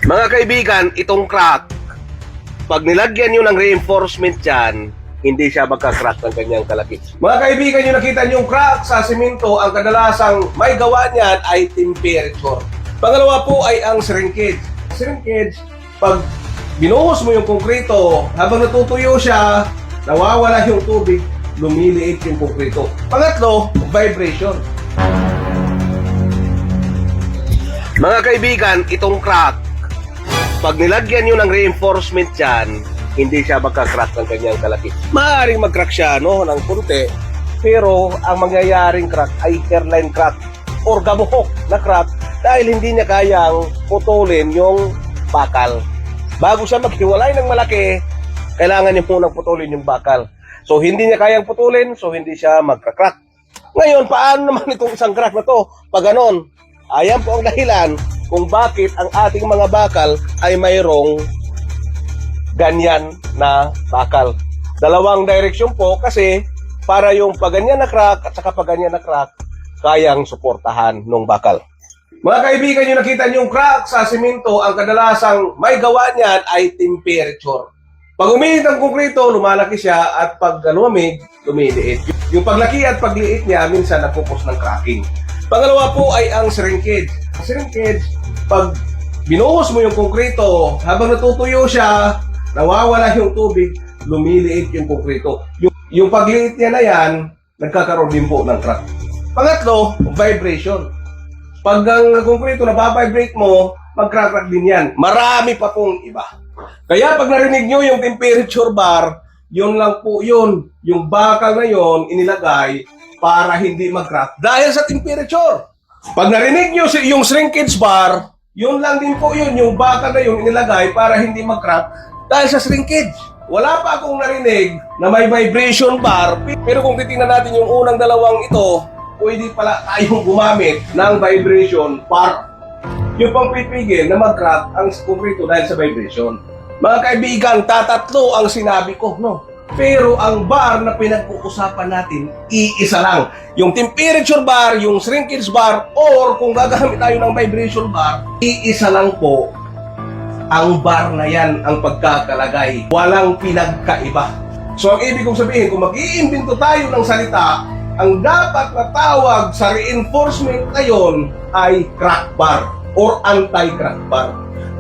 Mga kaibigan, itong crack, pag nilagyan nyo ng reinforcement dyan, hindi siya magka-crack ng kanyang kalaki. Mga kaibigan, yung nakita nyo yung crack sa simento, ang kadalasang may gawa niyan ay temperature. Pangalawa po ay ang shrinkage. Shrinkage, pag binuhos mo yung konkrito, habang natutuyo siya, nawawala yung tubig, lumiliit yung konkrito. Pangatlo, vibration. Mga kaibigan, itong crack, pag nilagyan nyo ng reinforcement dyan, hindi siya magka-crack ng kanyang kalaki. Maaaring mag-crack siya ng konti, pero ang mangyayaring crack ay hairline crack or gamuhok na crack dahil hindi niya kayang putulin yung bakal. Bago siya maghiwalay ng malaki, kailangan niya munang putulin yung bakal. So hindi niya kayang putulin, so hindi siya magka-crack. Ngayon, paano naman itong isang crack na to? Pag ganon, ayan po ang dahilan kung bakit ang ating mga bakal ay mayroong ganyan na bakal. Dalawang direksyon po kasi para yung paganyan na crack at saka paganyan na crack kayang suportahan ng bakal. Mga kaibigan, yung nakita nyo yung crack sa simento, ang kadalasang may gawa niyan ay temperature. Pag umiinit ang konkrito, lumalaki siya at pag lumamig, lumiliit. Yung paglaki at pagliit niya, minsan nagpupos ng cracking. Pangalawa po ay ang shrinkage. Shrinkage, pag binuhos mo yung konkrito, habang natutuyo siya, nawawala yung tubig, lumiliit yung konkrito. Yung pagliit niya na yan, nagkakaroon din po ng crack. Pangatlo, vibration. Pag ang konkrito nababibrate mo, mag-crack din yan. Marami pa pong iba. Kaya pag narinig nyo yung temperature bar, yun lang po yun. Yung bakal na yun, inilagay para hindi mag-crack dahil sa temperature. Pag narinig nyo yung shrinkage bar, yun lang din po yun. Yung bakal na yun, inilagay para hindi mag-crack dahil sa shrinkage. Wala pa akong narinig na may vibration bar. Pero kung titingnan natin yung unang dalawang ito, pwede pala tayong gumamit ng vibration bar. Yung pang pipigil na mag-crack ang konkrito dahil sa vibration. Mga kaibigan, tatatlo ang sinabi ko, no? Pero ang bar na pinag-uusapan natin, iisa lang. Yung temperature bar, yung shrinkage bar, or kung gagamit tayo ng vibration bar, iisa lang po ang bar na yan ang pagkakalagay. Walang pinagkaiba. So ang ibig kong sabihin, kung mag-iimbento tayo ng salita, ang dapat na tawag sa reinforcement ngayon ay crack bar or anti-crack bar.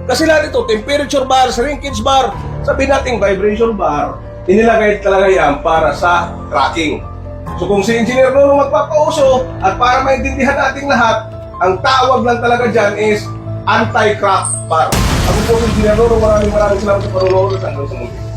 Kasi lahat ito, temperature bar, shrinkage bar, sabihin natin vibration bar, inilagay talaga yan para sa cracking. So kung si Engineer Noro magpapauso at para maintindihan nating lahat, ang tawag lang talaga dyan is anti-crack bar. Ako po si Engineer Noro, maraming salamat sa panonood at hanggang sa muli.